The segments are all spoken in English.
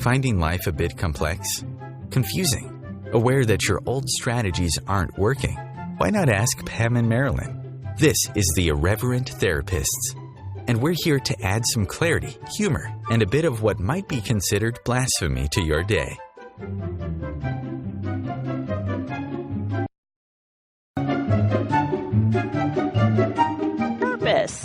Finding life a bit complex? Confusing? Aware that your old strategies aren't working? Why not ask Pam and Marilyn? This is The Irreverent Therapists, and we're here to add some clarity, humor, and a bit of what might be considered blasphemy to your day. Purpose.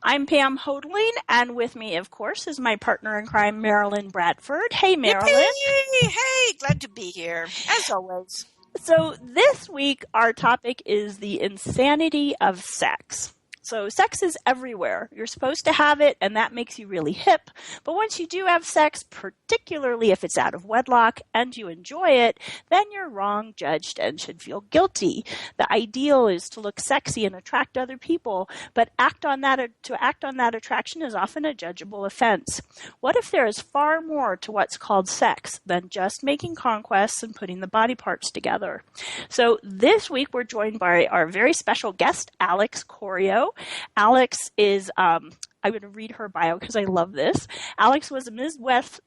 I'm Pam Hodling, and with me, of course, is my partner in crime, Marilyn Bradford. Hey, Marilyn. Yippee! Hey, glad to be here, as always. So this week, our topic is the insanity of sex. So sex is everywhere. You're supposed to have it, and that makes you really hip. But once you do have sex, particularly if it's out of wedlock and you enjoy it, then you're wrong, judged, and should feel guilty. The ideal is to look sexy and attract other people, but to act on that attraction is often a judgeable offense. What if there is far more to what's called sex than just making conquests and putting the body parts together? So this week we're joined by our very special guest, Alex Corio. Alex is, I'm going to read her bio because I love this. Alex was a Midwest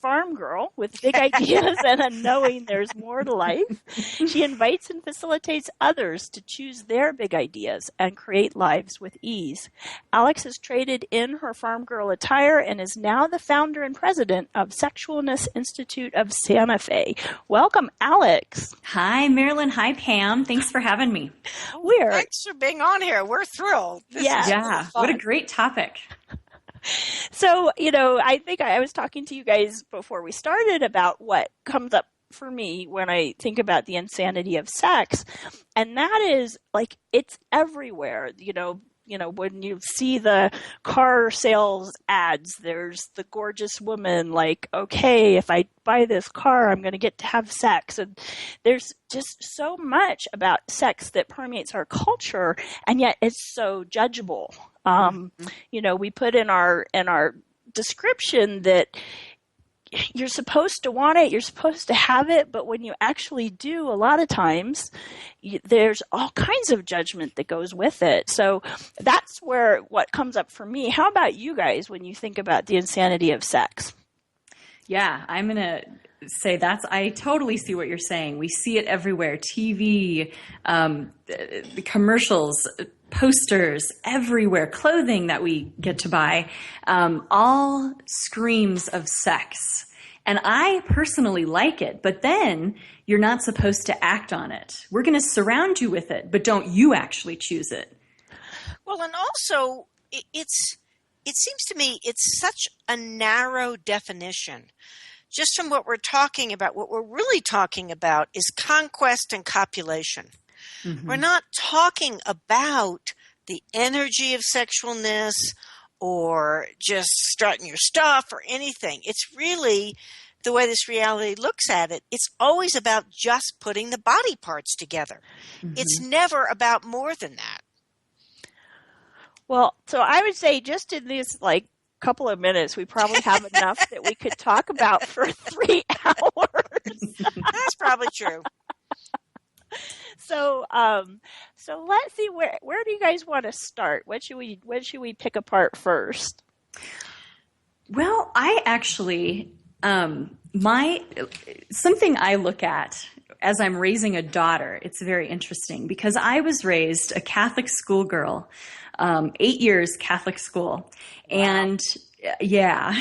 farm girl with big ideas and a knowing there's more to life. She invites and facilitates others to choose their big ideas and create lives with ease. Alex has traded in her farm girl attire and is now the founder and president of Sexualness Institute of Santa Fe. Welcome, Alex. Hi, Marilyn. Hi, Pam. Thanks for having me. Thanks for being on here. We're thrilled. Yeah. What a great topic. So, I think I was talking to you guys before we started about what comes up for me when I think about the insanity of sex. And that is it's everywhere. When you see the car sales ads, there's the gorgeous woman okay, if I buy this car, I'm going to get to have sex. And there's just so much about sex that permeates our culture, and yet it's so judgeable. We put in our description that you're supposed to want it, you're supposed to have it, but when you actually do, a lot of times, there's all kinds of judgment that goes with it. So that's what comes up for me. How about you guys when you think about the insanity of sex? Yeah, I'm going to say I totally see what you're saying. We see it everywhere. TV, the commercials, posters everywhere, clothing that we get to buy, all screams of sex. And I personally like it, but then you're not supposed to act on it. We're going to surround you with it, but don't you actually choose it. Well, and also it seems to me it's such a narrow definition. Just from what we're talking about, what we're really talking about is conquest and copulation. Mm-hmm. We're not talking about the energy of sexualness or just strutting your stuff or anything. It's really the way this reality looks at it. It's always about just putting the body parts together. Mm-hmm. It's never about more than that. Well, so I would say just in this couple of minutes, we probably have enough that we could talk about for 3 hours. That's probably true. So let's see where do you guys want to start? What should we pick apart first? Well, I actually something I look at as I'm raising a daughter. It's very interesting because I was raised a Catholic schoolgirl, 8 years Catholic school, and yeah.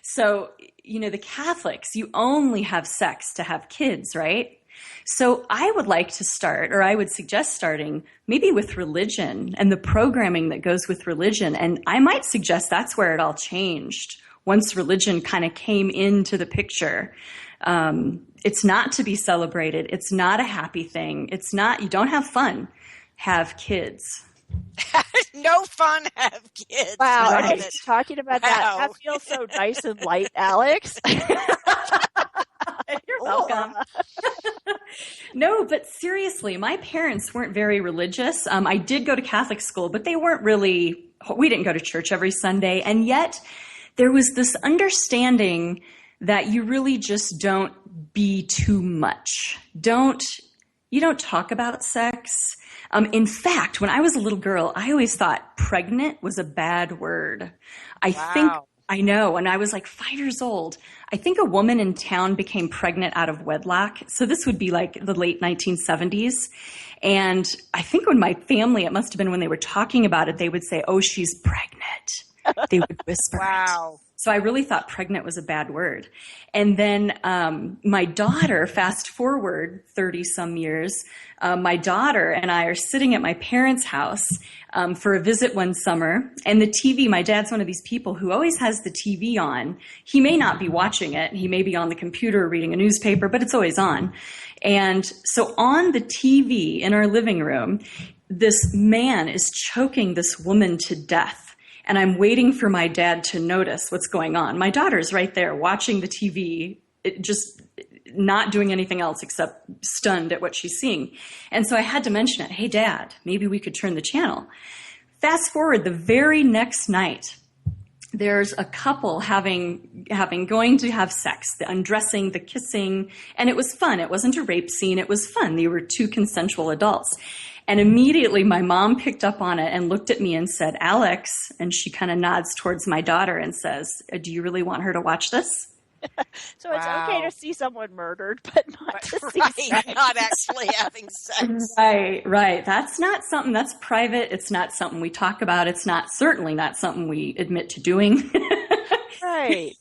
So the Catholics, you only have sex to have kids, right? So I would like to start, or I would suggest starting maybe with religion and the programming that goes with religion. And I might suggest that's where it all changed once religion kind of came into the picture. It's not to be celebrated. It's not a happy thing. It's not, you don't have fun, have kids. No fun, have kids. Wow, Right. okay, talking about that feels so nice and light, Alex. You're welcome. No, but seriously, my parents weren't very religious. I did go to Catholic school, but we didn't go to church every Sunday. And yet there was this understanding that you really just don't be too much. You don't talk about sex. In fact, when I was a little girl, I always thought pregnant was a bad word. I I know. And I was like 5 years old. I think a woman in town became pregnant out of wedlock. So this would be like the late 1970s. And I think when my family, it must have been when they were talking about it, they would say, "Oh, she's pregnant." They would whisper Wow. it. So I really thought pregnant was a bad word. And then my daughter, fast forward 30 some years, my daughter and I are sitting at my parents' house for a visit one summer. And the TV, my dad's one of these people who always has the TV on. He may not be watching it. He may be on the computer reading a newspaper, but it's always on. And so on the TV in our living room, this man is choking this woman to death. And I'm waiting for my dad to notice what's going on. My daughter's right there watching the TV, just not doing anything else except stunned at what she's seeing. And so I had to mention it. "Hey, Dad, maybe we could turn the channel." Fast forward the very next night, there's a couple going to have sex, the undressing, the kissing, and it was fun. It wasn't a rape scene. It was fun. They were two consensual adults. And immediately my mom picked up on it and looked at me and said, "Alex," and she kind of nods towards my daughter and says, "Do you really want her to watch this?" So it's okay to see someone murdered, but not to see sex. Not actually having sex. Right. That's not something that's private. It's not something we talk about. It's certainly not something we admit to doing. Right.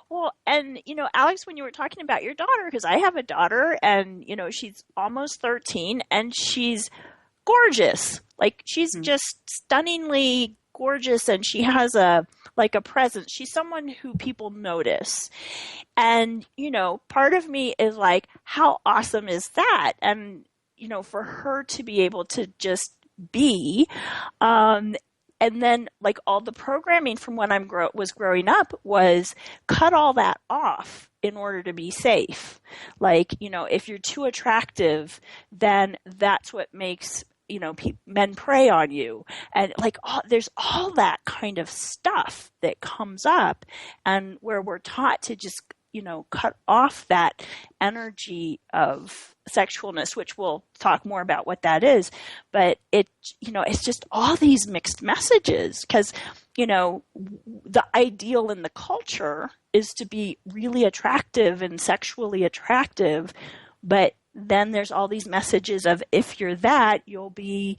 Well, and, Alex, when you were talking about your daughter, because I have a daughter and, she's almost 13 and she's gorgeous. Like, she's just stunningly gorgeous, and she has a presence. She's someone who people notice. And, part of me is like, how awesome is that? And, for her to be able to just be, and then, all the programming from when I was growing up was cut all that off in order to be safe. If you're too attractive, then that's what makes, men prey on you. And there's all that kind of stuff that comes up, and where we're taught to just, cut off that energy of sexualness, which we'll talk more about what that is. But it's just all these mixed messages, because, the ideal in the culture is to be really attractive and sexually attractive. But then there's all these messages of, if you're that, you'll be,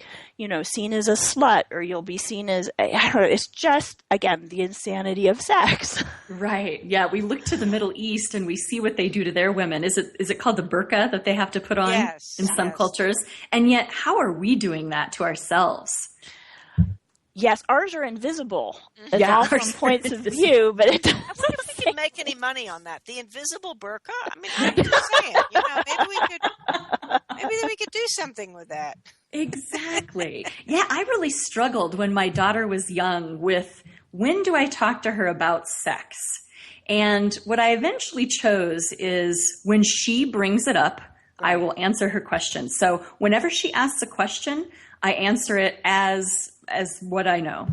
seen as a slut, or you'll be seen as, I don't know, it's just, again, the insanity of sex. Right. Yeah. We look to the Middle East and we see what they do to their women. Is it called the burqa that they have to put on in some cultures? And yet, how are we doing that to ourselves? Yes, ours are invisible. It's all from points of view, but it doesn't. I wonder if we can make any money on that. The invisible burqa? I mean, I'm just saying, maybe we could do something with that. Exactly. Yeah, I really struggled when my daughter was young with, when do I talk to her about sex? And what I eventually chose is, when she brings it up, I will answer her question. So whenever she asks a question, I answer it as what I know.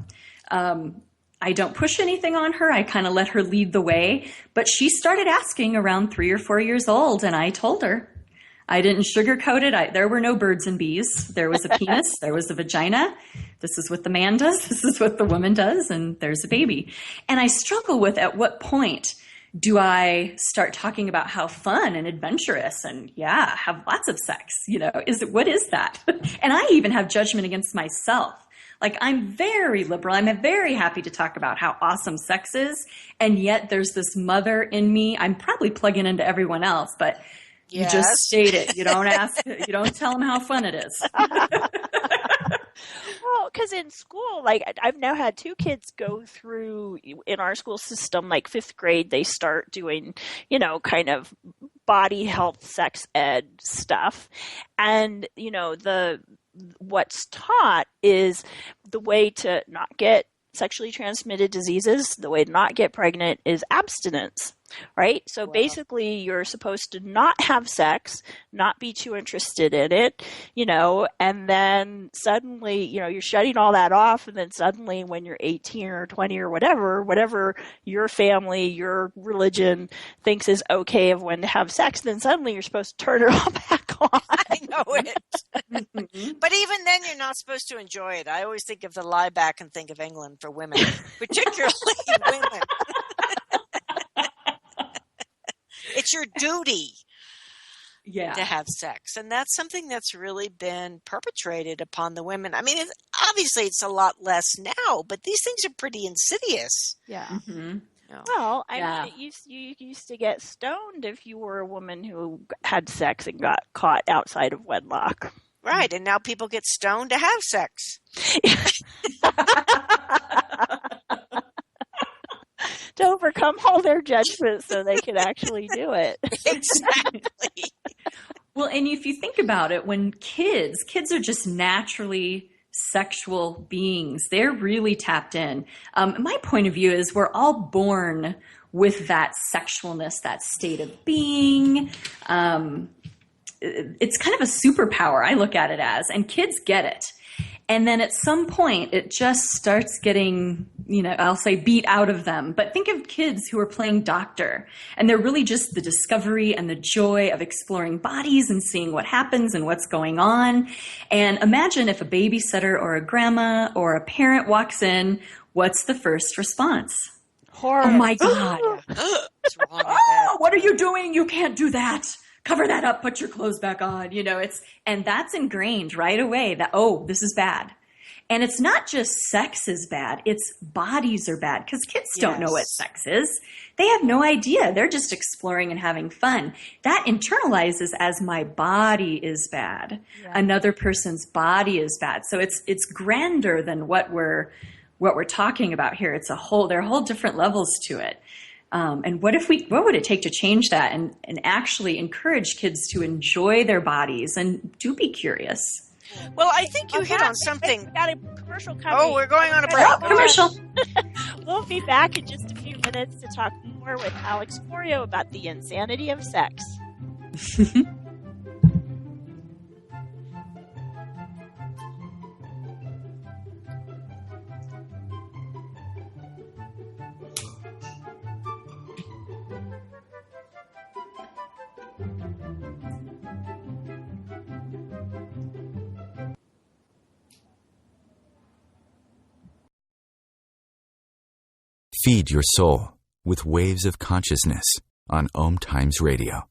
I don't push anything on her. I kind of let her lead the way. But she started asking around 3 or 4 years old, and I told her. I didn't sugarcoat it. There were no birds and bees. There was a penis. There was a vagina. This is what the man does. This is what the woman does. And there's a baby. And I struggle with, at what point do I start talking about how fun and adventurous and have lots of sex? What is that? And I even have judgment against myself. I'm very liberal. I'm very happy to talk about how awesome sex is. And yet there's this mother in me. I'm probably plugging into everyone else, but you just state it. You don't ask, you don't tell them how fun it is. Well, because in school, I've now had 2 kids go through, in our school system, 5th grade, they start doing, kind of body health, sex ed stuff. And, what's taught is the way to not get sexually transmitted diseases, the way to not get pregnant is abstinence. right? So basically you're supposed to not have sex, not be too interested in it, and then suddenly, you're shutting all that off, and then suddenly when you're 18 or 20 or whatever your family, your religion thinks is okay of when to have sex, then suddenly you're supposed to turn it all back on. I know it. But even then, you're not supposed to enjoy it. I always think of the lie back and think of England for women, particularly women. It's your duty to have sex. And that's something that's really been perpetrated upon the women. I mean, obviously it's a lot less now, but these things are pretty insidious. Yeah. Mm-hmm. Well, I mean, you used to get stoned if you were a woman who had sex and got caught outside of wedlock. Right, and now people get stoned to have sex. To overcome all their judgments so they can actually do it. Exactly. Well, and if you think about it, when kids are just naturally sexual beings. They're really tapped in. My point of view is we're all born with that sexualness, that state of being. It's kind of a superpower, I look at it as, and kids get it. And then at some point, it just starts getting, I'll say beat out of them. But think of kids who are playing doctor, and they're really just the discovery and the joy of exploring bodies and seeing what happens and what's going on. And imagine if a babysitter or a grandma or a parent walks in, what's the first response? Horror. Oh my God. What's wrong with that? What are you doing? You can't do that. Cover that up, put your clothes back on, and that's ingrained right away that, oh, this is bad. And it's not just sex is bad, it's bodies are bad, because kids don't know what sex is. They have no idea. They're just exploring and having fun. That internalizes as my body is bad. Yeah. Another person's body is bad. So it's grander than what we're talking about here. There are whole different levels to it. And what would it take to change that and actually encourage kids to enjoy their bodies and do be curious? Well, I think you hit on something. We got a commercial coming. Oh, we're going on a break. Commercial. We'll be back in just a few minutes to talk more with Alex Corio about the insanity of sex. Feed your soul with waves of consciousness on OMTimes Radio.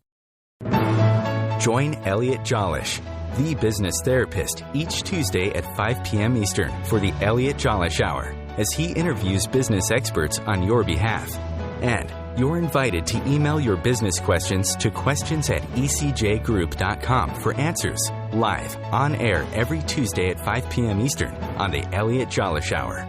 Join Elliot Jollish, the business therapist, each Tuesday at 5 p.m. Eastern for the Elliot Jollish Hour as he interviews business experts on your behalf. And you're invited to email your business questions to questions@ecjgroup.com for answers, live, on air every Tuesday at 5 p.m. Eastern on the Elliot Jollish Hour.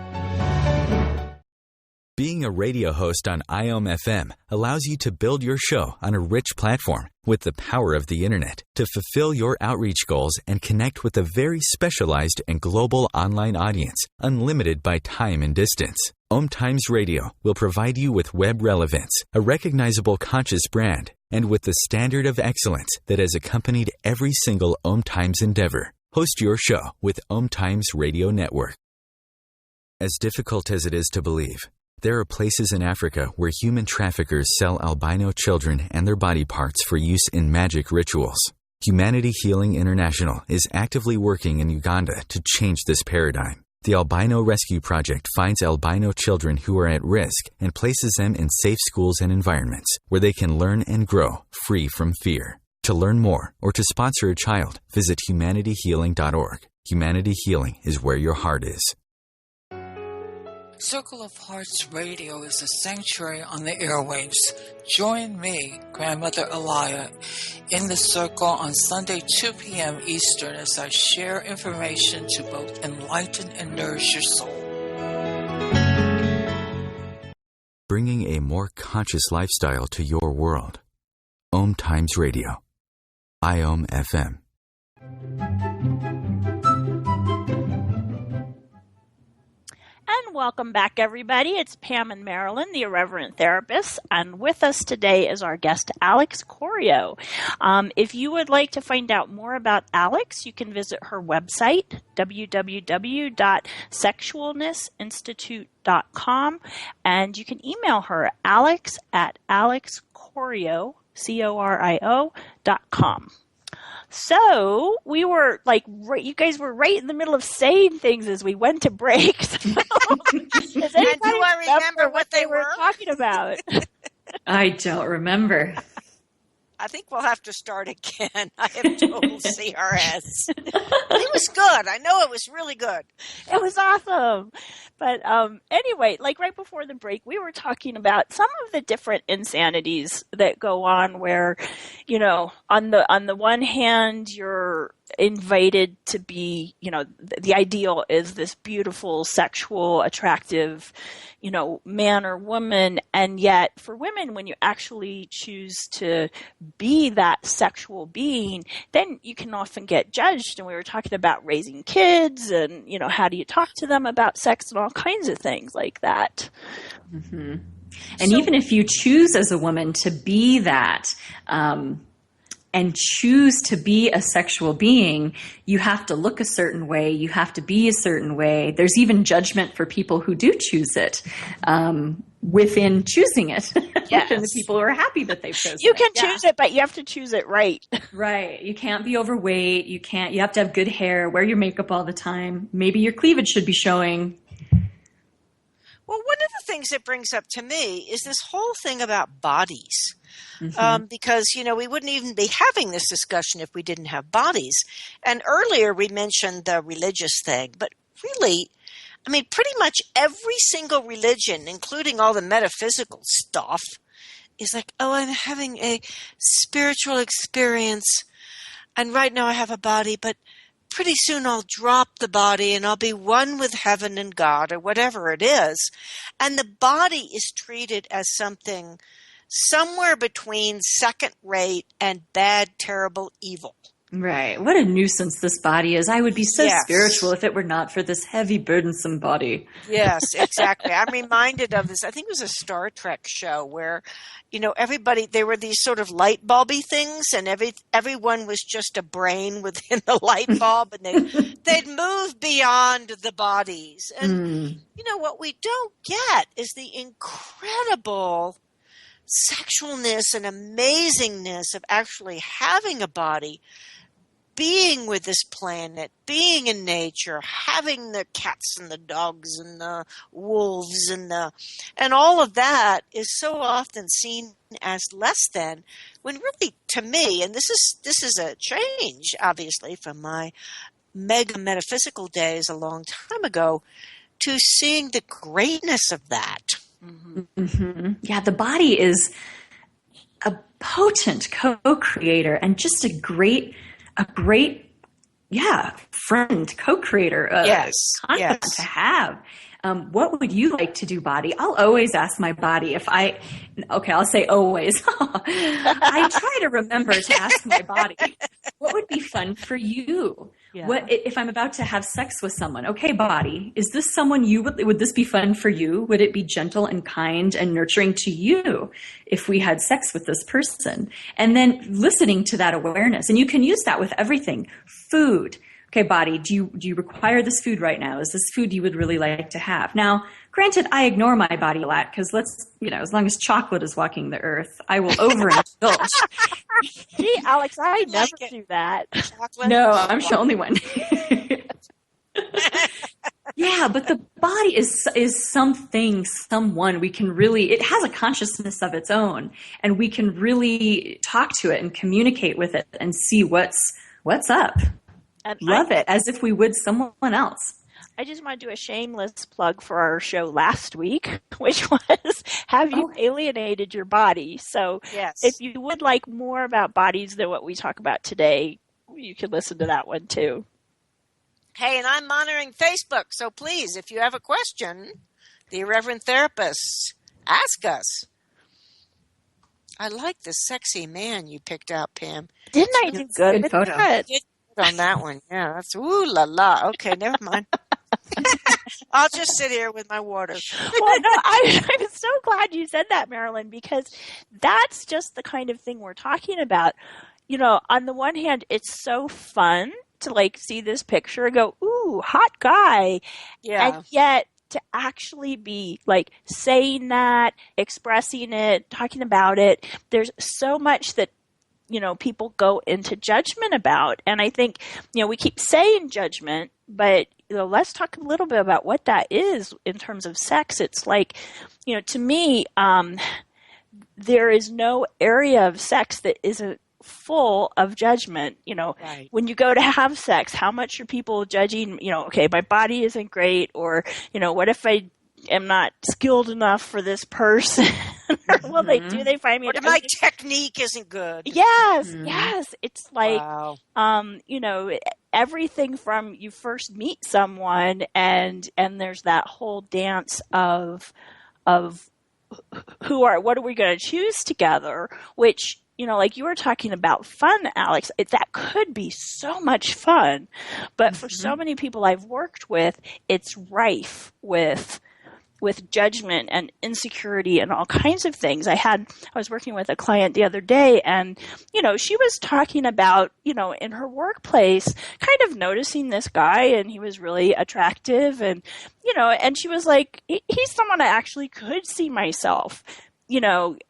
Being a radio host on OMFM allows you to build your show on a rich platform with the power of the internet to fulfill your outreach goals and connect with a very specialized and global online audience, unlimited by time and distance. OMTimes Radio will provide you with web relevance, a recognizable conscious brand, and with the standard of excellence that has accompanied every single OMTimes endeavor. Host your show with OMTimes Radio Network. As difficult as it is to believe, there are places in Africa where human traffickers sell albino children and their body parts for use in magic rituals. Humanity Healing International is actively working in Uganda to change this paradigm. The Albino Rescue Project finds albino children who are at risk and places them in safe schools and environments where they can learn and grow free from fear. To learn more or to sponsor a child, visit humanityhealing.org. Humanity Healing is where your heart is. Circle of Hearts Radio is a sanctuary on the airwaves. Join me, Grandmother Elia, in the circle on Sunday, 2 p.m. Eastern as I share information to both enlighten and nourish your soul. Bringing a more conscious lifestyle to your world. OMTimes Radio. IOM-FM. And welcome back, everybody. It's Pam and Marilyn, the Irreverent Therapists, and with us today is our guest, Alex Corio. If you would like to find out more about Alex, you can visit her website, www.sexualnessinstitute.com, and you can email her, alex@alexcorio, CORIO.com. So we were you guys were right in the middle of saying things as we went to break. Does anybody remember what they were talking about? I don't remember. I think we'll have to start again. I have total CRS. It was good. I know it was really good. It was awesome. But anyway, right before the break, we were talking about some of the different insanities that go on where, on the one hand, you're invited to be, the ideal is this beautiful, sexual, attractive, man or woman. And yet for women, when you actually choose to be that sexual being, then you can often get judged. And we were talking about raising kids and, how do you talk to them about sex and all kinds of things like that. Mm-hmm. And even if you choose as a woman to be that, and choose to be a sexual being, you have to look a certain way. You have to be a certain way. There's even judgment for people who do choose it within choosing it. Yes. Within the people who are happy that they've chosen it. You can choose it, but you have to choose it right. Right. You can't be overweight. You have to have good hair, wear your makeup all the time. Maybe your cleavage should be showing. Well, one of the things it brings up to me is this whole thing about bodies. Mm-hmm. Because, we wouldn't even be having this discussion if we didn't have bodies. And earlier we mentioned the religious thing, but really, pretty much every single religion, including all the metaphysical stuff, is like, oh, I'm having a spiritual experience, and right now I have a body, but pretty soon I'll drop the body and I'll be one with heaven and God or whatever it is. And the body is treated as something somewhere between second rate and bad, terrible, evil. Right. What a nuisance this body is. I would be so spiritual if it were not for this heavy, burdensome body. Yes, exactly. I'm reminded of this. I think it was a Star Trek show where, everybody, they were these sort of light bulby things, and everyone was just a brain within the light bulb, and they'd move beyond the bodies. And, what we don't get is the incredible sexualness and amazingness of actually having a body, being with this planet, being in nature, having the cats and the dogs and the wolves and all of that is so often seen as less than, when really, to me, and this is a change, obviously, from my mega metaphysical days a long time ago, to seeing the greatness of that. Mm-hmm. Mm-hmm. Yeah, the body is a potent co-creator and just a great, friend, co-creator, concept to have. What would you like to do, body? I'll always ask my body I'll say always. I try to remember to ask my body, what would be fun for you? Yeah. What if I'm about to have sex with someone? Okay, body, is this someone would this be fun for you? Would it be gentle and kind and nurturing to you if we had sex with this person? And then listening to that awareness. And you can use that with everything. Food. Okay, body, do you require this food right now? Is this food you would really like to have? Now, granted, I ignore my body a lot because as long as chocolate is walking the earth, I will overindulge. Gee, Alex, I never do that. Chocolate? No, I'm the only one. Yeah, but the body is someone we can really, it has a consciousness of its own, and we can really talk to it and communicate with it and see what's up. And love it as if we would someone else. I just want to do a shameless plug for our show last week, which was Have You Alienated Your Body? So if you would like more about bodies than what we talk about today, you can listen to that one too. Hey, and I'm monitoring Facebook, so please, if you have a question, the Irreverent Therapists, ask us. I like the sexy man you picked out, Pam. Didn't I do good with photo. that? On that one. Yeah, that's ooh la la. Okay, never mind. I'll just sit here with my water. Well, no, I'm so glad you said that, Marilyn, because that's just the kind of thing we're talking about. On the one hand, it's so fun to like see this picture and go, ooh, hot guy. Yeah. And yet to actually be like saying that, expressing it, talking about it, there's so much that people go into judgment about. And I think, we keep saying judgment, but, let's talk a little bit about what that is in terms of sex. It's like, to me, there is no area of sex that isn't full of judgment. Right. When you go to have sex, how much are people judging, okay, my body isn't great, or, what if I am not skilled enough for this person? Or they find me? Or my technique isn't good. Yes, yes. It's like, Wow. Everything from you first meet someone and there's that whole dance of what are we going to choose together, which, like you were talking about fun, Alex, that could be so much fun. But for so many people I've worked with, it's rife with judgment and insecurity and all kinds of things. I was working with a client the other day, and, she was talking about, in her workplace, kind of noticing this guy, and he was really attractive, and, and she was like, he's someone I actually could see myself,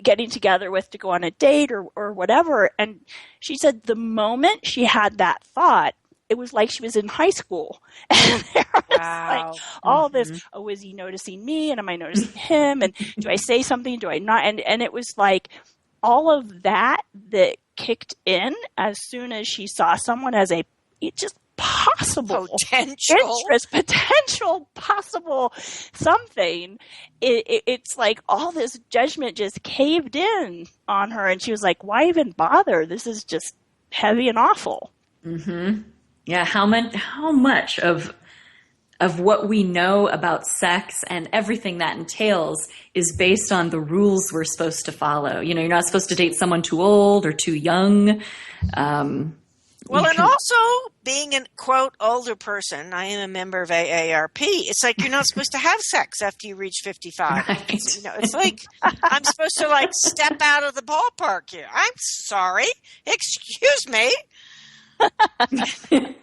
getting together with to go on a date or whatever. And she said the moment she had that thought, it was like she was in high school. And there was like all this, oh, is he noticing me? And am I noticing him? And do I say something? Do I not? And it was like all of that kicked in as soon as she saw someone as just possible potential possible something. It's like all this judgment just caved in on her. And she was like, why even bother? This is just heavy and awful. Mm-hmm. Yeah, how much of what we know about sex and everything that entails is based on the rules we're supposed to follow. You're not supposed to date someone too old or too young. Also being a quote older person, I am a member of AARP. It's like you're not supposed to have sex after you reach 55. Right. It's like I'm supposed to like step out of the ballpark here. I'm sorry, excuse me. Doesn't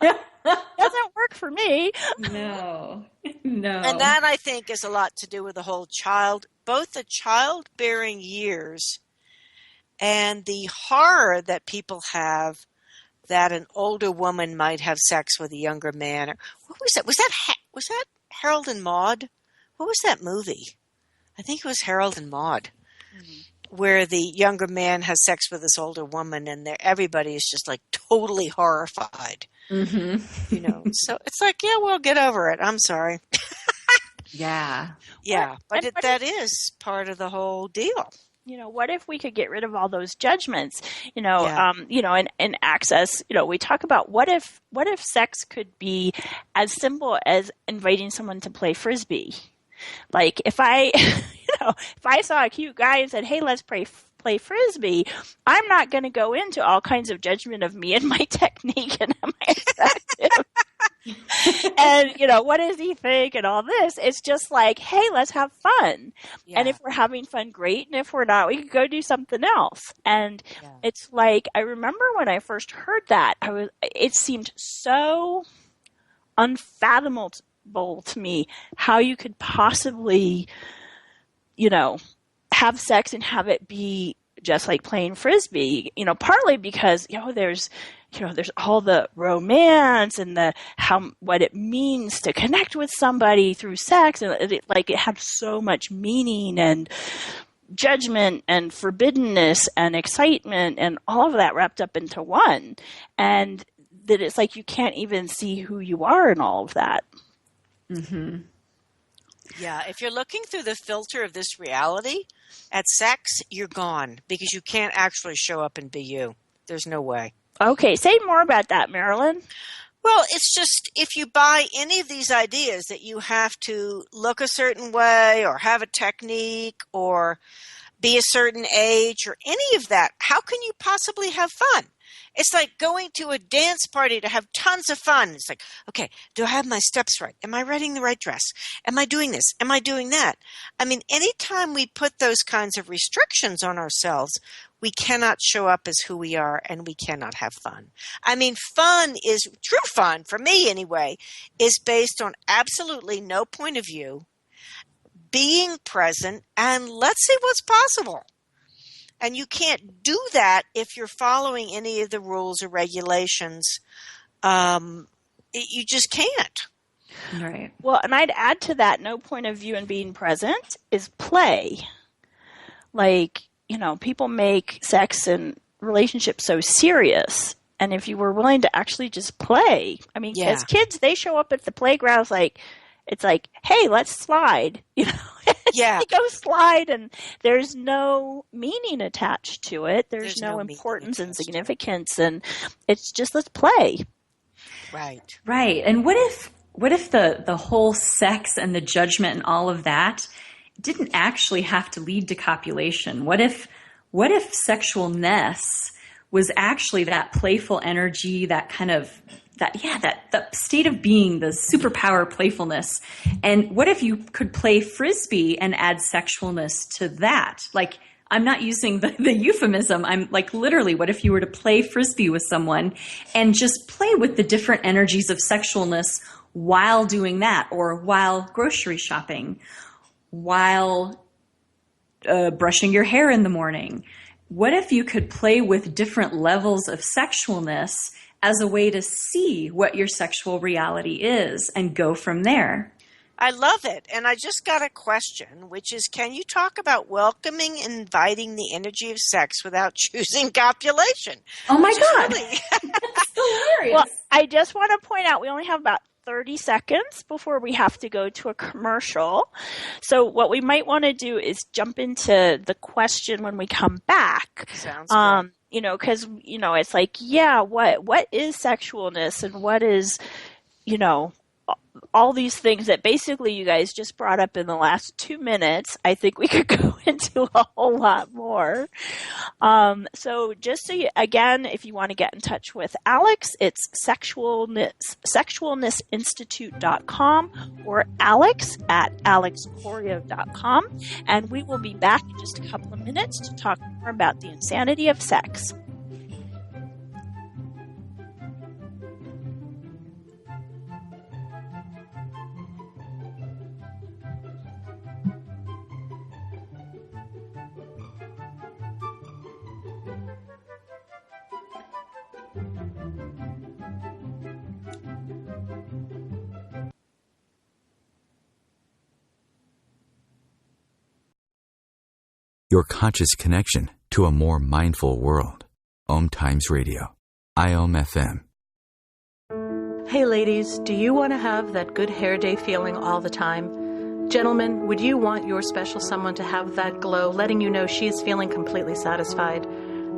work for me. No. And that, I think, is a lot to do with the whole both the childbearing years and the horror that people have that an older woman might have sex with a younger man. What was that? Was that Harold and Maude? What was that movie? I think it was Harold and Maude. Where the younger man has sex with this older woman, and everybody is just like totally horrified. Mm-hmm. So it's like, yeah, well, get over it. I'm sorry. Yeah. Yeah, but that is part of the whole deal. What if we could get rid of all those judgments, and access, we talk about what if sex could be as simple as inviting someone to play Frisbee? Like if I, if I saw a cute guy and said, hey, let's play Frisbee, I'm not going to go into all kinds of judgment of me and my technique and am I effective? And, what does he think and all this? It's just like, hey, let's have fun. Yeah. And if we're having fun, great. And if we're not, we could go do something else. And it's like, I remember when I first heard that, it seemed so unfathomable to me how you could possibly, have sex and have it be just like playing Frisbee, partly because, there's all the romance and what it means to connect with somebody through sex. And it had so much meaning and judgment and forbiddenness and excitement and all of that wrapped up into one. And that it's like you can't even see who you are in all of that. Mm-hmm. Yeah, if you're looking through the filter of this reality at sex, you're gone because you can't actually show up and be you. There's no way. Okay, say more about that, Marilyn. Well, it's just if you buy any of these ideas that you have to look a certain way or have a technique or be a certain age or any of that, how can you possibly have fun? It's like going to a dance party to have tons of fun. It's like, okay, do I have my steps right? Am I wearing the right dress? Am I doing this? Am I doing that? I mean, anytime we put those kinds of restrictions on ourselves, we cannot show up as who we are, and we cannot have fun. I mean, true fun, for me anyway, is based on absolutely no point of view, being present, and let's see what's possible. And you can't do that if you're following any of the rules or regulations. You just can't. Right. Well, and I'd add to that, no point of view in being present is play. Like, people make sex and relationships so serious. And if you were willing to actually just play, I mean, as kids, they show up at the playgrounds it's like, hey, let's slide, Yeah. They go slide, and there's no meaning attached to it. There's no importance and significance, and it's just, let's play. Right. Right. And what if the whole sex and the judgment and all of that didn't actually have to lead to copulation? What if sexualness was actually that playful energy, that kind of that state of being, the superpower playfulness? And what if you could play frisbee and add sexualness to that? Like, I'm not using the euphemism. I'm like, literally, what if you were to play frisbee with someone and just play with the different energies of sexualness while doing that, or while grocery shopping, while brushing your hair in the morning? What if you could play with different levels of sexualness as a way to see what your sexual reality is and go from there? I love it. And I just got a question, which is, can you talk about welcoming and inviting the energy of sex without choosing copulation? Oh my God. Really... That's hilarious. Well, I just want to point out, we only have about 30 seconds before we have to go to a commercial. So what we might want to do is jump into the question when we come back. Sounds good. Because, it's like, what is sexualness, and what is, all these things that basically you guys just brought up in the last 2 minutes. I think we could go into a whole lot more. So just so again, if you want to get in touch with Alex, it's sexualnessinstitute.com or alex@alexcorio.com. And we will be back in just a couple of minutes to talk more about the insanity of sex. Your conscious connection to a more mindful world. OMTimes Radio. IOM FM. Hey ladies, do you want to have that good hair day feeling all the time? Gentlemen, would you want your special someone to have that glow, letting you know she is feeling completely satisfied?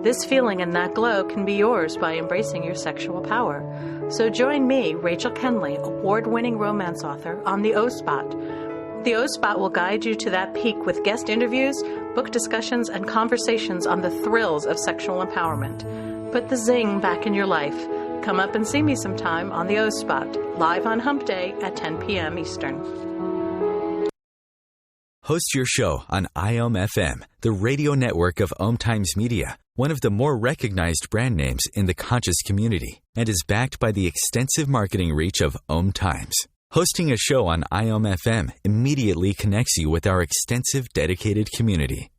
This feeling and that glow can be yours by embracing your sexual power. So join me, Rachel Kenley, award-winning romance author, on the O-Spot. The O-Spot will guide you to that peak with guest interviews, book discussions, and conversations on the thrills of sexual empowerment. Put the zing back in your life. Come up and see me sometime on the O-Spot, live on Hump Day at 10 p.m. Eastern. Host your show on IOM FM, the radio network of OMTimes Media, one of the more recognized brand names in the conscious community, and is backed by the extensive marketing reach of OMTimes. Hosting a show on IOM FM immediately connects you with our extensive dedicated community.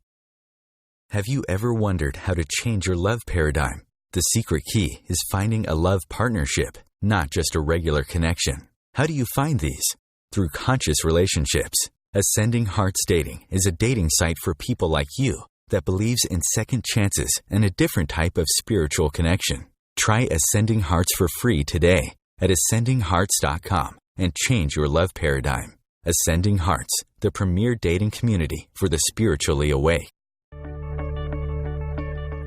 Have you ever wondered how to change your love paradigm? The secret key is finding a love partnership, not just a regular connection. How do you find these? Through conscious relationships. Ascending Hearts Dating is a dating site for people like you that believes in second chances and a different type of spiritual connection. Try Ascending Hearts for free today at ascendinghearts.com. and change your love paradigm. Ascending Hearts, the premier dating community for the spiritually awake.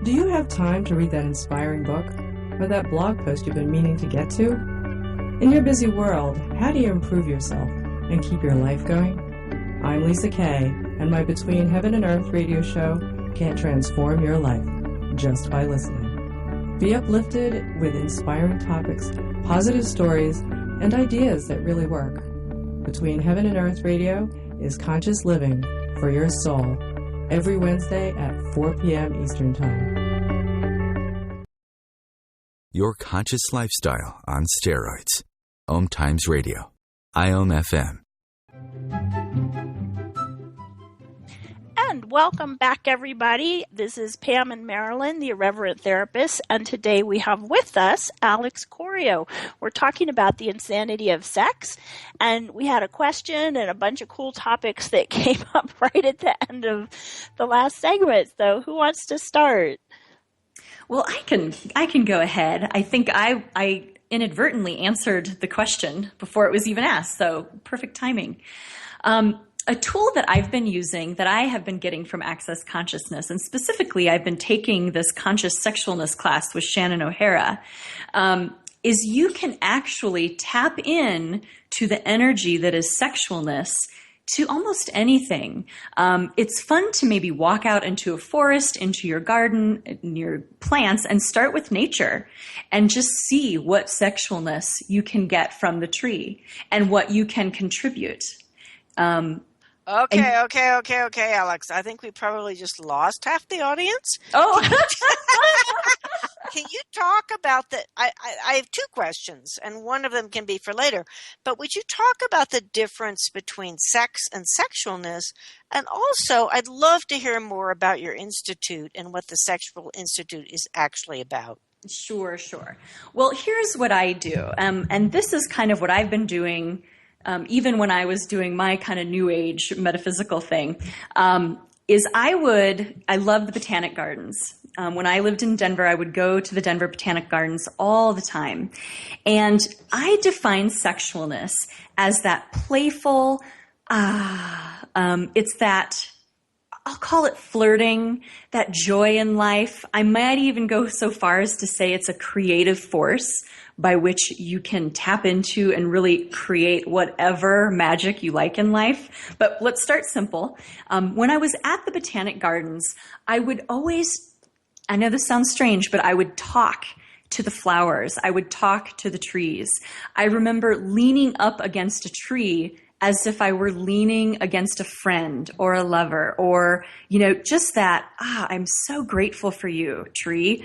Do you have time to read that inspiring book or that blog post you've been meaning to get to? In your busy world, how do you improve yourself and keep your life going? I'm Lisa Kay, and my Between Heaven and Earth radio show can transform your life just by listening. Be uplifted with inspiring topics, positive stories, and ideas that really work. Between Heaven and Earth Radio is conscious living for your soul every Wednesday at 4 p.m. Eastern Time. Your conscious lifestyle on steroids. OMTimes Radio. IOM FM. And welcome back, everybody. This is Pam and Marilyn, the Irreverent Therapist, and today we have with us Alex Corio. We're talking about the insanity of sex, and we had a question and a bunch of cool topics that came up right at the end of the last segment. So who wants to start? Well, I can go ahead. I think I inadvertently answered the question before it was even asked, so perfect timing. A tool that I've been using that I have been getting from Access Consciousness, and specifically I've been taking this conscious sexualness class with Shannon O'Hara, is you can actually tap in to the energy that is sexualness to almost anything. It's fun to maybe walk out into a forest, into your garden, near plants, and start with nature and just see what sexualness you can get from the tree and what you can contribute. Okay, Alex. I think we probably just lost half the audience. Oh, Can you talk about I have two questions, and one of them can be for later. But would you talk about the difference between sex and sexualness? And also, I'd love to hear more about your institute and what the Sexual Institute is actually about. Sure. Well, here's what I do. And this is kind of what I've been doing even when I was doing my kind of new age metaphysical thing, is I love the Botanic Gardens. When I lived in Denver, I would go to the Denver Botanic Gardens all the time. And I define sexualness as that playful, it's that, I'll call it flirting, that joy in life. I might even go so far as to say it's a creative force by which you can tap into and really create whatever magic you like in life. But let's start simple. When I was at the Botanic Gardens, I would always, I know this sounds strange, but I would talk to the flowers. I would talk to the trees. I remember leaning up against a tree as if I were leaning against a friend or a lover, or, just that, I'm so grateful for you, tree.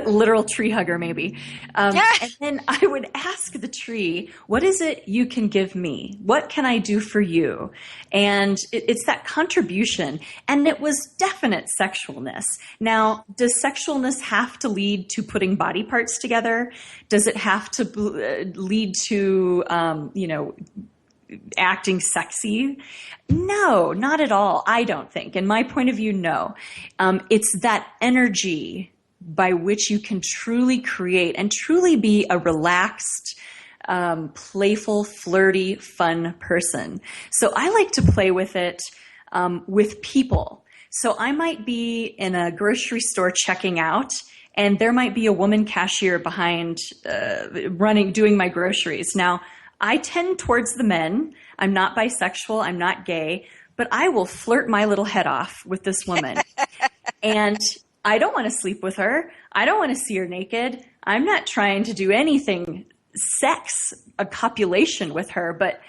Literal tree hugger, maybe. And then I would ask the tree, what is it you can give me? What can I do for you? And it's that contribution. And it was definite sexualness. Now, does sexualness have to lead to putting body parts together? Does it have to lead to, acting sexy? No, not at all. I don't think. In my point of view, no. It's that energy by which you can truly create and truly be a relaxed, playful, flirty, fun person. So I like to play with it with people. So I might be in a grocery store checking out, and there might be a woman cashier behind doing my groceries. Now, I tend towards the men. I'm not bisexual. I'm not gay. But I will flirt my little head off with this woman. And I don't want to sleep with her. I don't want to see her naked. I'm not trying to do anything a copulation with her, but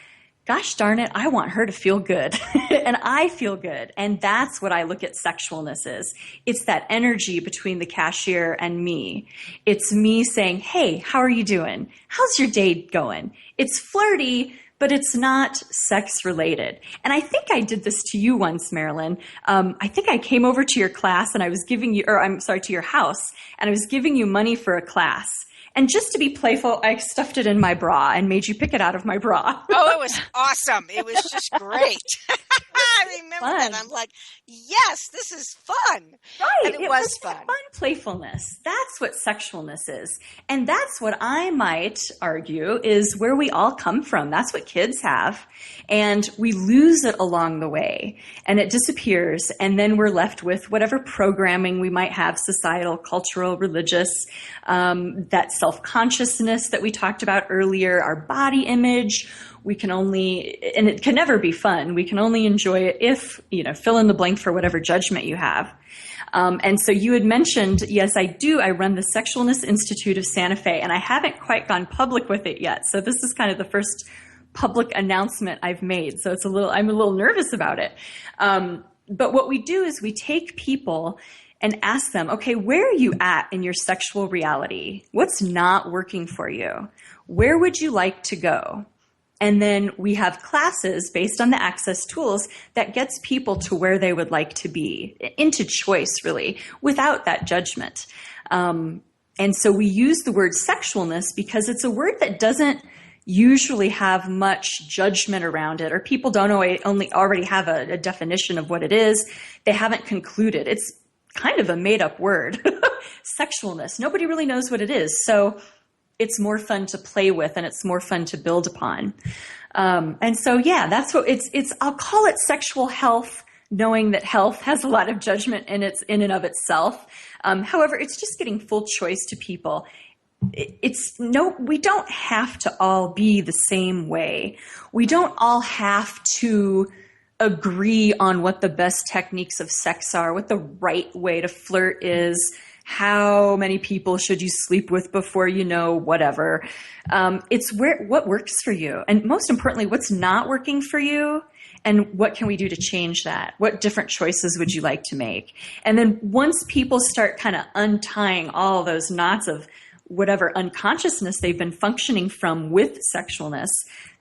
gosh darn it, I want her to feel good. And I feel good. And that's what I look at sexualness is. It's that energy between the cashier and me. It's me saying, hey, how are you doing? How's your day going? It's flirty, but it's not sex related. And I think I did this to you once, Marilyn. I think I came over to your class and I was giving you, to your house, and I was giving you money for a class. And just to be playful, I stuffed it in my bra and made you pick it out of my bra. Oh, it was awesome. It was just great. I remember that. I'm like, yes, this is fun. Right. And it was fun. Fun playfulness. That's what sexualness is. And that's what I might argue is where we all come from. That's what kids have. And we lose it along the way. And it disappears. And then we're left with whatever programming we might have, societal, cultural, religious, that self-consciousness that we talked about earlier, our body image. We can only, and it can never be fun. We can only enjoy it if, fill in the blank for whatever judgment you have. And so you had mentioned, yes, I do. I run the Sexualness Institute of Santa Fe, and I haven't quite gone public with it yet. So this is kind of the first public announcement I've made. So I'm a little nervous about it. But what we do is we take people and ask them, okay, where are you at in your sexual reality? What's not working for you? Where would you like to go? And then we have classes based on the Access tools that gets people to where they would like to be, into choice, really, without that judgment. And so we use the word sexualness because it's a word that doesn't usually have much judgment around it, or people don't only already have a definition of what it is. They haven't concluded. It's kind of a made-up word, sexualness. Nobody really knows what it is. So it's more fun to play with, and it's more fun to build upon. And so, yeah, that's what it's, I'll call it sexual health, knowing that health has a lot of judgment in and of itself. However, it's just getting full choice to people. We don't have to all be the same way. We don't all have to agree on what the best techniques of sex are, what the right way to flirt is, how many people should you sleep with before whatever. It's what works for you. And most importantly, what's not working for you, and what can we do to change that? What different choices would you like to make? And then once people start kind of untying all those knots of whatever unconsciousness they've been functioning from with sexualness,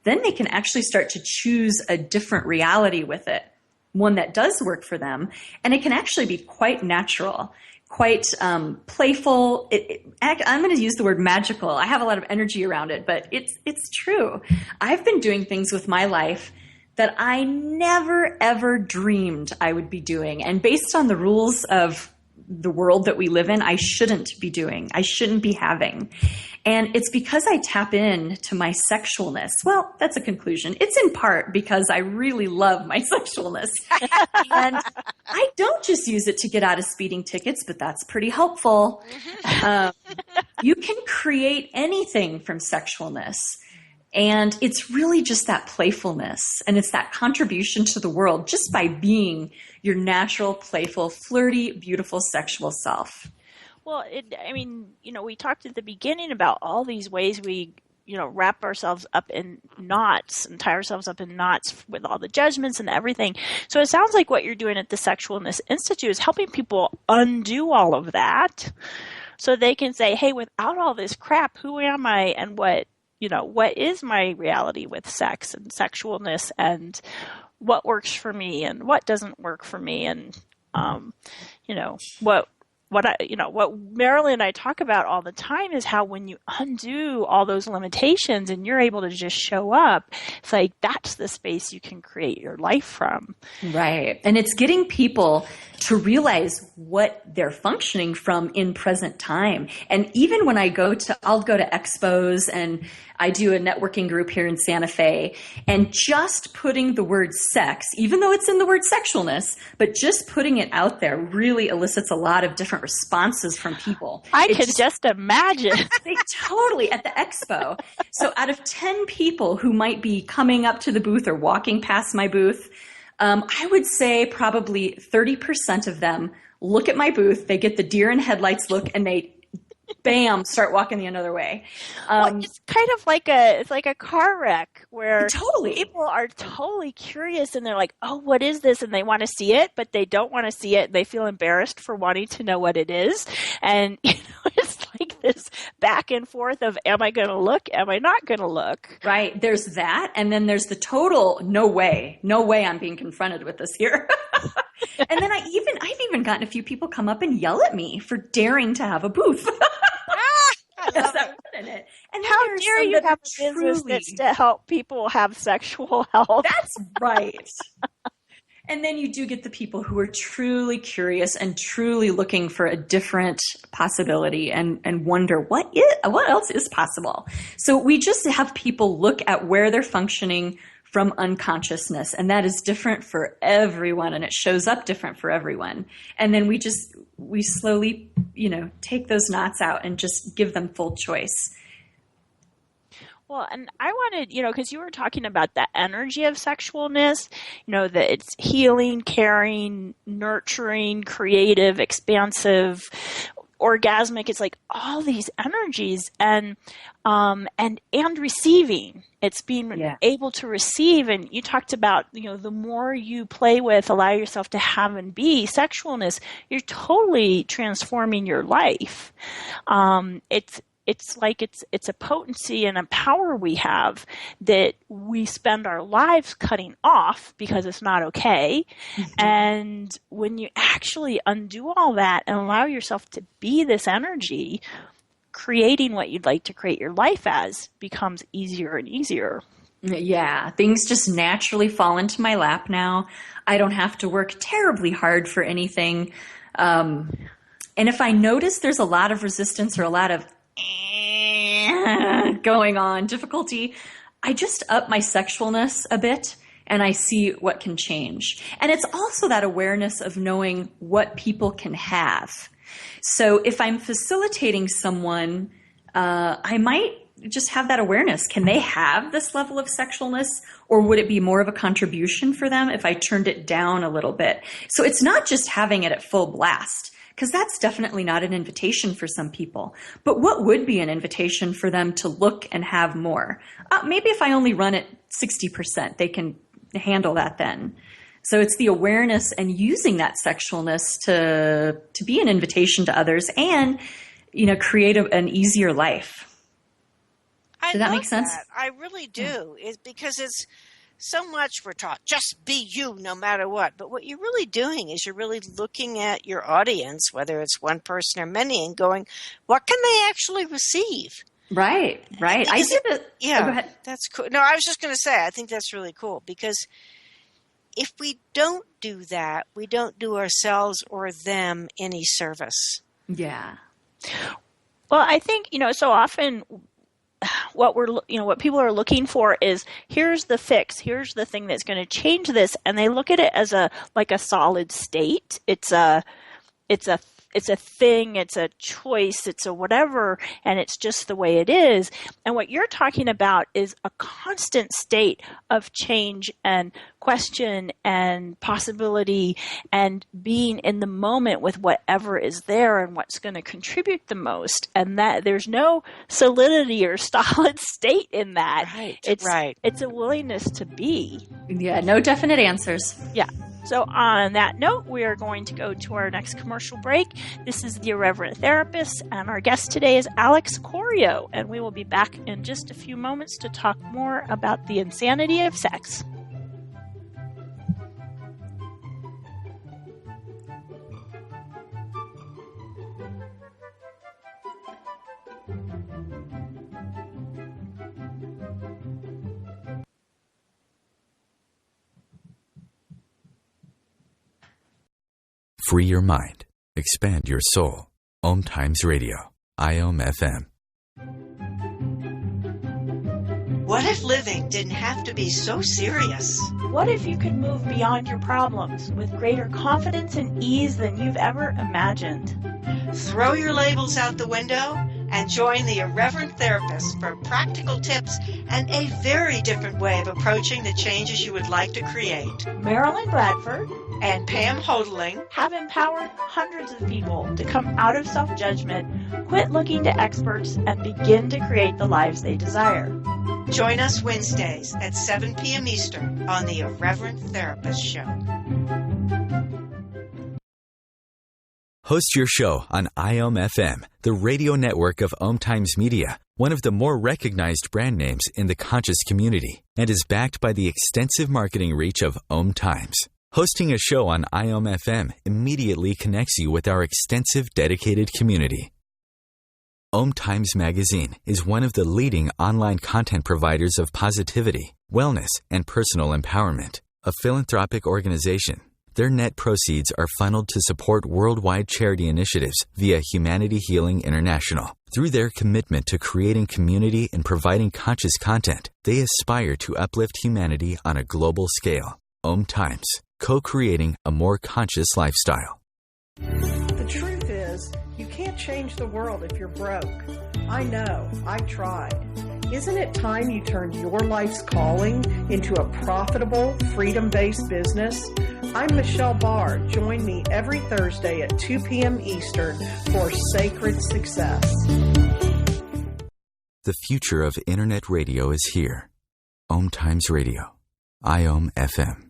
then they can actually start to choose a different reality with it, one that does work for them. And it can actually be quite natural, quite playful. I'm going to use the word magical. I have a lot of energy around it, but it's true. I've been doing things with my life that I never, ever dreamed I would be doing. And based on the rules of the world that we live in, I shouldn't be doing. I shouldn't be having. And it's because I tap in to my sexualness. Well, that's a conclusion. It's in part because I really love my sexualness. And I don't just use it to get out of speeding tickets, but that's pretty helpful. You can create anything from sexualness. And it's really just that playfulness, and it's that contribution to the world just by being your natural, playful, flirty, beautiful sexual self. Well, we talked at the beginning about all these ways we, wrap ourselves up in knots and tie ourselves up in knots with all the judgments and everything. So it sounds like what you're doing at the Sexualness Institute is helping people undo all of that so they can say, hey, without all this crap, who am I, and what is my reality with sex and sexualness, and what works for me and what doesn't work for me, and what Marilyn and I talk about all the time is how when you undo all those limitations and you're able to just show up, it's like that's the space you can create your life from. Right. And it's getting people to realize what they're functioning from in present time. And even when I'll go to expos, and I do a networking group here in Santa Fe, and just putting the word sex, even though it's in the word sexualness, but just putting it out there really elicits a lot of different responses from people. I can just imagine. Totally, at the expo. So out of 10 people who might be coming up to the booth or walking past my booth, I would say probably 30% of them look at my booth, they get the deer in headlights look, and they bam, start walking the other way. It's kind of like a car wreck where totally people are totally curious and they're like, oh, what is this? And they want to see it, but they don't want to see it. They feel embarrassed for wanting to know what it is. And it's like this back and forth of, am I going to look? Am I not going to look? Right. There's that. And then there's the total, no way I'm being confronted with this here. And then I've even gotten a few people come up and yell at me for daring to have a booth. Yes, that in it. And how dare you have a business that's to help people have sexual health? That's right. And then you do get the people who are truly curious and truly looking for a different possibility and wonder what else is possible. So we just have people look at where they're functioning from unconsciousness, and that is different for everyone, and it shows up different for everyone. And then we slowly, take those knots out and just give them full choice. Well, and I wanted, because you were talking about the energy of sexualness, that it's healing, caring, nurturing, creative, expansive, orgasmic. It's like all these energies and receiving. It's being able to receive. And you talked about, the more you play with, allow yourself to have and be sexualness, you're totally transforming your life. It's like it's a potency and a power we have that we spend our lives cutting off because it's not okay. Mm-hmm. And when you actually undo all that and allow yourself to be this energy, creating what you'd like to create your life as becomes easier and easier. Yeah, things just naturally fall into my lap now. I don't have to work terribly hard for anything. And if I notice there's a lot of resistance or a lot of going on, difficulty, I just up my sexualness a bit and I see what can change. And it's also that awareness of knowing what people can have. So if I'm facilitating someone, I might just have that awareness. Can they have this level of sexualness, or would it be more of a contribution for them if I turned it down a little bit? So it's not just having it at full blast, because that's definitely not an invitation for some people. But what would be an invitation for them to look and have more? Maybe if I only run it 60%, they can handle that then. So it's the awareness and using that sexualness to be an invitation to others and, create an easier life. Does that make sense? I really do. It's because it's so much we're taught, just be you no matter what. But what you're really doing is you're really looking at your audience, whether it's one person or many, and going, what can they actually receive? Right. I did it. Yeah, go ahead. That's cool. No, I was just going to say, I think that's really cool because if we don't do that, we don't do ourselves or them any service. Yeah. Well, I think, so often what people are looking for is, here's the fix, here's the thing that's going to change this. And they look at it as a solid state. It's a thing, it's a choice, it's a whatever, and it's just the way it is. And what you're talking about is a constant state of change and question and possibility and being in the moment with whatever is there and what's going to contribute the most. And that there's no solidity or solid state in that. Right. It's a willingness to be. Yeah, no definite answers. Yeah. So on that note, we are going to go to our next commercial break. This is The Irreverent Therapist, and our guest today is Alex Corio, and we will be back in just a few moments to talk more about the insanity of sex. Free your mind. Expand your soul. OMTimes Radio. IOM FM. What if living didn't have to be so serious? What if you could move beyond your problems with greater confidence and ease than you've ever imagined? Throw your labels out the window and join the Irreverent Therapist for practical tips and a very different way of approaching the changes you would like to create. Marilyn Bradford and Pam Hodling have empowered hundreds of people to come out of self-judgment, quit looking to experts, and begin to create the lives they desire. Join us Wednesdays at 7 p.m. Eastern on the Irreverent Therapist Show. Host your show on IOM FM, the radio network of OMTimes Media, one of the more recognized brand names in the conscious community, and is backed by the extensive marketing reach of OMTimes. Hosting a show on IOM FM immediately connects you with our extensive dedicated community. OMTimes Magazine is one of the leading online content providers of positivity, wellness, and personal empowerment, a philanthropic organization. Their net proceeds are funneled to support worldwide charity initiatives via Humanity Healing International. Through their commitment to creating community and providing conscious content, they aspire to uplift humanity on a global scale. OMTimes, co-creating a more conscious lifestyle. The truth is, you can't change the world if you're broke. I know. I've tried. Isn't it time you turned your life's calling into a profitable, freedom-based business? I'm Michelle Barr. Join me every Thursday at 2 p.m. Eastern for Sacred Success. The future of Internet radio is here. OMTimes Radio. IOM FM.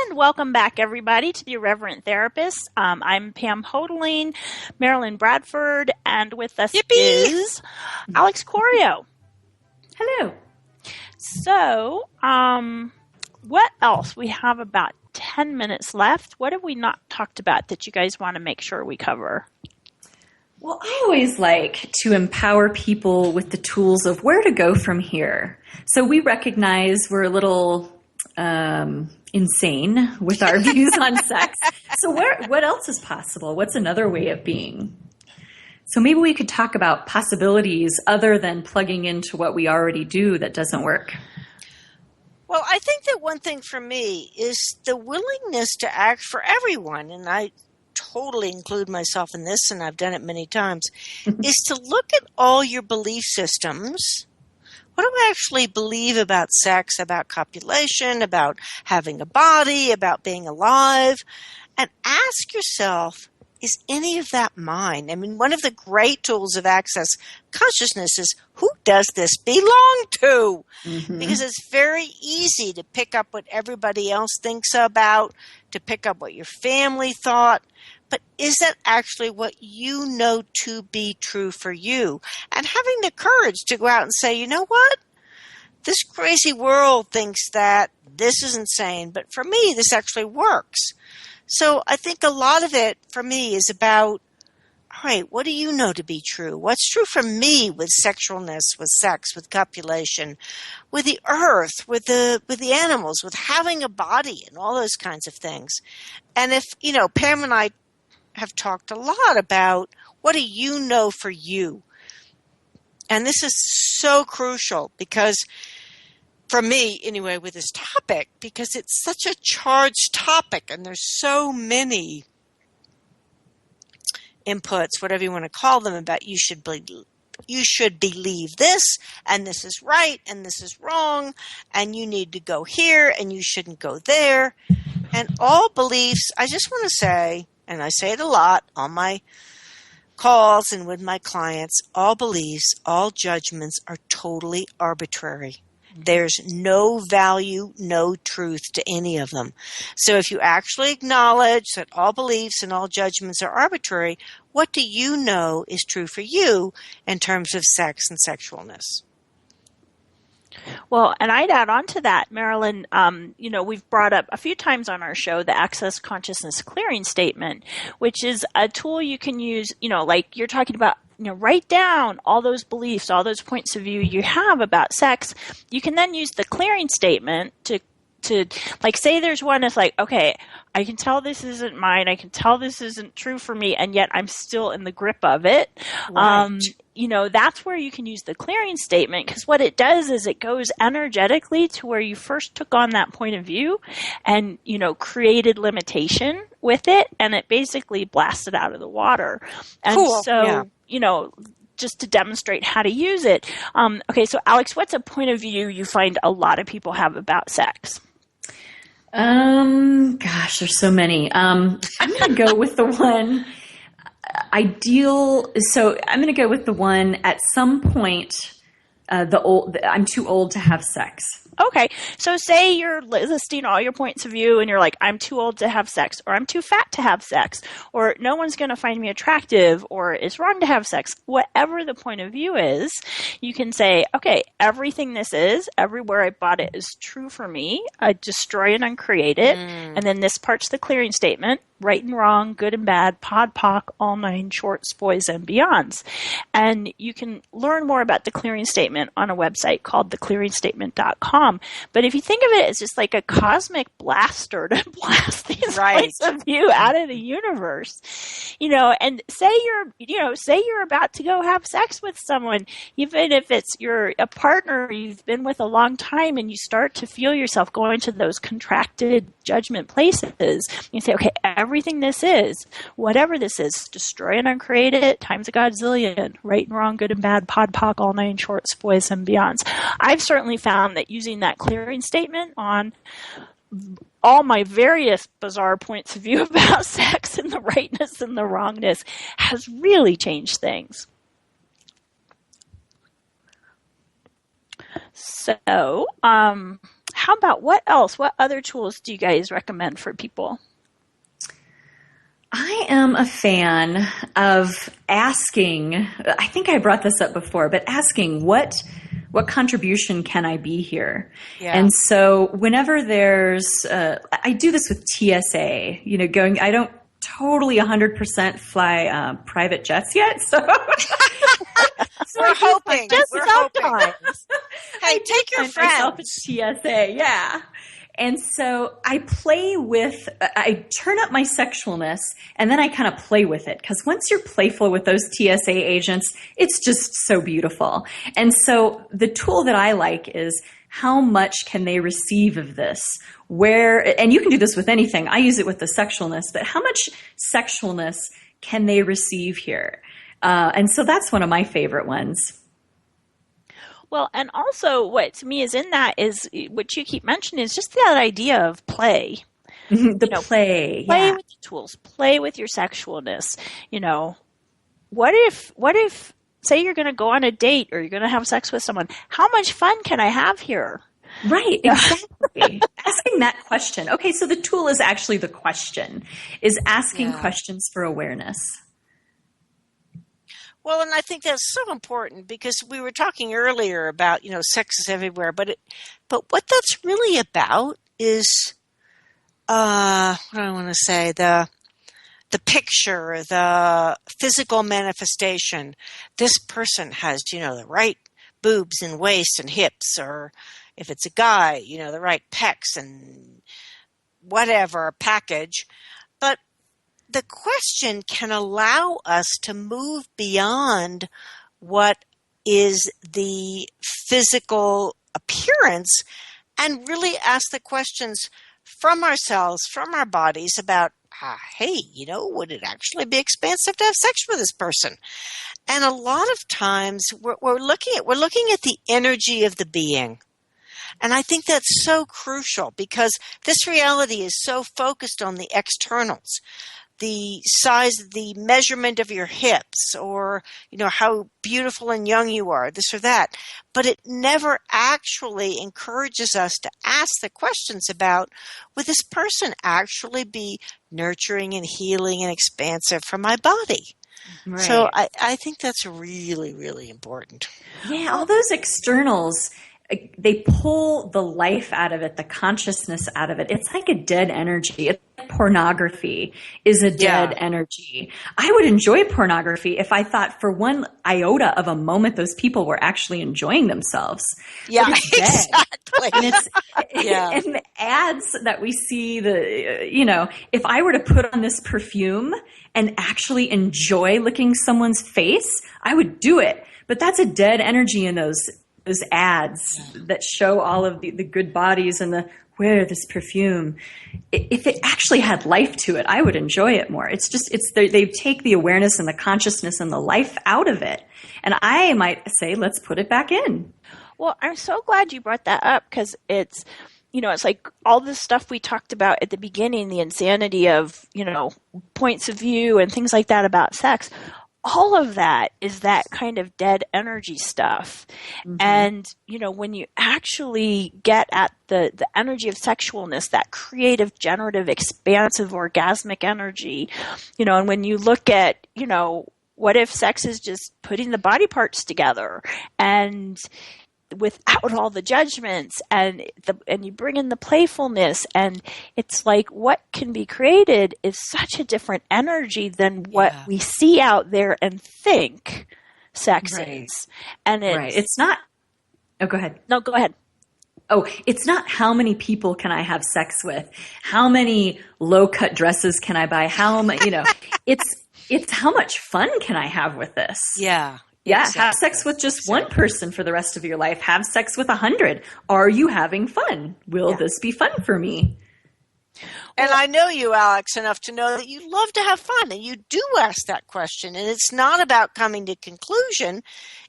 And welcome back, everybody, to the Irreverent Therapist. I'm Pam Hodeling, Marilyn Bradford, and with us is Alex Corio. Hello. So, what else? We have about 10 minutes left. What have we not talked about that you guys want to make sure we cover? Well, I always like to empower people with the tools of where to go from here. So we recognize we're a little insane with our views on sex. So what else is possible? What's another way of being? So maybe we could talk about possibilities other than plugging into what we already do that doesn't work. Well, I think that one thing for me is the willingness to act for everyone, and I totally include myself in this, and I've done it many times, is to look at all your belief systems. What do I actually believe about sex, about copulation, about having a body, about being alive? And ask yourself, is any of that mine? I mean, one of the great tools of access consciousness is, who does this belong to? Mm-hmm. Because it's very easy to pick up what everybody else thinks about, to pick up what your family thought. But is that actually what you know to be true for you? And having the courage to go out and say, you know what? This crazy world thinks that this is insane, but for me, this actually works. So I think a lot of it for me is about, all right, what do you know to be true? What's true for me with sexualness, with sex, with copulation, with the earth, with the animals, with having a body and all those kinds of things. And if, Pam and I have talked a lot about what do you know for you? And this is so crucial because for me, anyway, with this topic, because it's such a charged topic and there's so many inputs, whatever you want to call them, about you should believe this, and this is right, and this is wrong, and you need to go here, and you shouldn't go there. And all beliefs, I just want to say, and I say it a lot on my calls and with my clients, all beliefs, all judgments are totally arbitrary. There's no value, no truth to any of them. So if you actually acknowledge that all beliefs and all judgments are arbitrary, what do you know is true for you in terms of sex and sexualness? Well, and I'd add on to that, Marilyn, we've brought up a few times on our show the Access Consciousness Clearing Statement, which is a tool you can use, like you're talking about, write down all those beliefs, all those points of view you have about sex. You can then use the clearing statement to like, say there's one that's like, okay, I can tell this isn't mine. I can tell this isn't true for me, and yet I'm still in the grip of it. Right. That's where you can use the clearing statement, because what it does is it goes energetically to where you first took on that point of view and, created limitation with it, and it basically blasted out of the water. And cool. So, just to demonstrate how to use it. Okay, so Alex, what's a point of view you find a lot of people have about sex? Gosh, there's so many. I'm going to go with the one ideal. So I'm going to go with the one at some point, I'm too old to have sex. Okay, so say you're listing all your points of view and you're like, I'm too old to have sex, or I'm too fat to have sex, or no one's going to find me attractive, or it's wrong to have sex. Whatever the point of view is, you can say, okay, everything this is, everywhere I bought it is true for me. I destroy and uncreate it. And then this part's the clearing statement, right and wrong, good and bad, pod, poc, all nine shorts, boys, and beyonds. And you can learn more about the clearing statement on a website called theclearingstatement.com. bomb. But if you think of it as just like a cosmic blaster to blast these points of view out of the universe, and say you're about to go have sex with someone, even if you're a partner you've been with a long time, and you start to feel yourself going to those contracted judgment places. You say, okay, everything this is, whatever this is, destroy and uncreate it times a godzillion, right and wrong, good and bad, pod poc, all nine shorts, boys and beyonds. I've certainly found that using that clearing statement on all my various bizarre points of view about sex and the rightness and the wrongness has really changed things. So, how about what else? What other tools do you guys recommend for people? I am a fan of asking, I think I brought this up before, but asking what contribution can I be here? Yeah. And so whenever there's, I do this with TSA, I don't totally 100% fly private jets yet, so. We're hoping. We're hoping. Hey, take your friends. TSA, yeah. And so I turn up my sexualness, and then I kind of play with it. Because once you're playful with those TSA agents, it's just so beautiful. And so the tool that I like is, how much can they receive of this? And you can do this with anything. I use it with the sexualness, but how much sexualness can they receive here? And so that's one of my favorite ones. Well, and also what to me is in that is what you keep mentioning is just that idea of play. Play with the tools, play with your sexualness. What if say you're going to go on a date or you're going to have sex with someone? How much fun can I have here? Right, exactly. Asking that question. Okay, so the tool is actually the question, is asking questions for awareness. Well, and I think that's so important because we were talking earlier about, sex is everywhere, but what that's really about is, what do I want to say, the picture, the physical manifestation. This person has, the right boobs and waist and hips, or if it's a guy, the right pecs and whatever package. But the question can allow us to move beyond what is the physical appearance and really ask the questions from ourselves, from our bodies about, hey, would it actually be expansive to have sex with this person? And a lot of times we're looking at the energy of the being. And I think that's so crucial because this reality is so focused on the externals. The size, the measurement of your hips, or, how beautiful and young you are, this or that. But it never actually encourages us to ask the questions about, would this person actually be nurturing and healing and expansive for my body? Right. So I think that's really, really important. Yeah, all those externals, they pull the life out of it, the consciousness out of it. It's like a dead energy. It's like pornography is a dead energy. I would enjoy pornography if I thought for one iota of a moment those people were actually enjoying themselves. Yeah, exactly. And and the ads that we see, if I were to put on this perfume and actually enjoy licking someone's face, I would do it. But that's a dead energy in those ads that show all of the good bodies and wear this perfume. If it actually had life to it, I would enjoy it more. They take the awareness and the consciousness and the life out of it. And I might say, let's put it back in. Well, I'm so glad you brought that up because it's like all this stuff we talked about at the beginning, the insanity of, points of view and things like that about sex. All of that is that kind of dead energy stuff. Mm-hmm. And, when you actually get at the energy of sexualness, that creative, generative, expansive, orgasmic energy, and when you look at, what if sex is just putting the body parts together and without all the judgments and you bring in the playfulness, and it's like what can be created is such a different energy than what we see out there and think sex is. And it's not. Oh, go ahead. No, go ahead. Oh, it's not how many people can I have sex with? How many low-cut dresses can I buy? It's how much fun can I have with this? Yeah. Yeah, exactly. have sex with just one person for the rest of your life. Have sex with 100. Are you having fun? Will this be fun for me? And I know you, Alex, enough to know that you love to have fun, and you do ask that question. And it's not about coming to conclusion.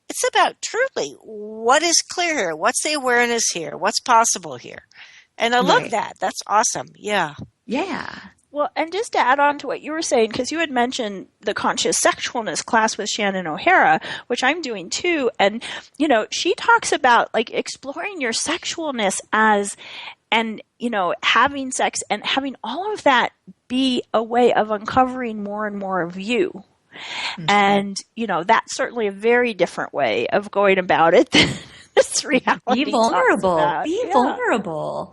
It's about truly what is clear here? What's the awareness here? What's possible here? And I love that. That's awesome. Yeah. Yeah. Well, and just to add on to what you were saying, because you had mentioned the conscious sexualness class with Shannon O'Hara, which I'm doing too. And, she talks about like exploring your sexualness and having sex and having all of that be a way of uncovering more and more of you. Mm-hmm. And, that's certainly a very different way of going about it than this reality. Be vulnerable. Be vulnerable.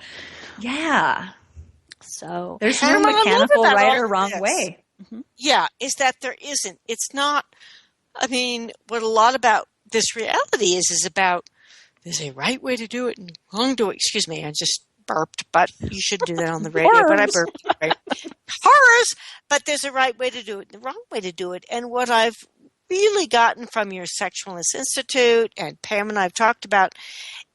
Yeah. So there's no mechanical right or wrong way. Mm-hmm. Yeah, is that there isn't. It's not, what a lot about this reality is about there's a right way to do it and wrong to it. Excuse me, I just burped, but you shouldn't do that on the radio, but I burped. Right? Horrors! But there's a right way to do it and the wrong way to do it. And what I've really gotten from your Sexualness Institute and Pam and I have talked about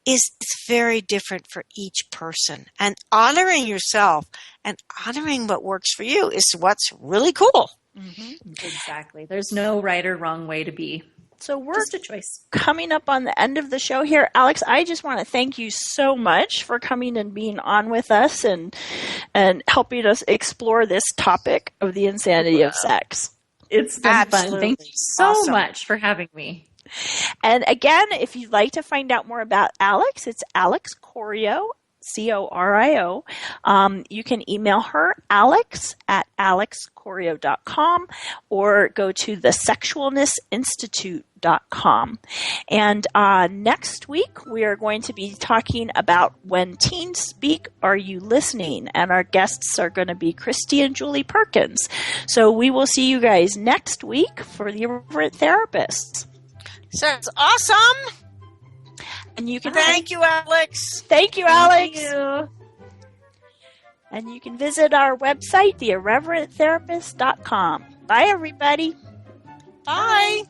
is it's very different for each person. And honoring yourself and honoring what works for you is what's really cool. Mm-hmm. Exactly. There's no right or wrong way to be. So we're just a choice. Coming up on the end of the show here. Alex, I just want to thank you so much for coming and being on with us and helping us explore this topic of the insanity of sex. It's been fun. Thank you so much for having me. And again, if you'd like to find out more about Alex, it's Alex Corio, Corio. You can email her, alex@alexcorio.com, or go to thesexualnessinstitute.com. And next week, we are going to be talking about When Teens Speak, Are You Listening? And our guests are going to be Christy and Julie Perkins. So we will see you guys next week for the Irreverent Therapists. Sounds awesome. And you can thank you, Alex. Thank you, Alex. Thank you. And you can visit our website, theirreverenttherapist.com. Bye, everybody. Bye.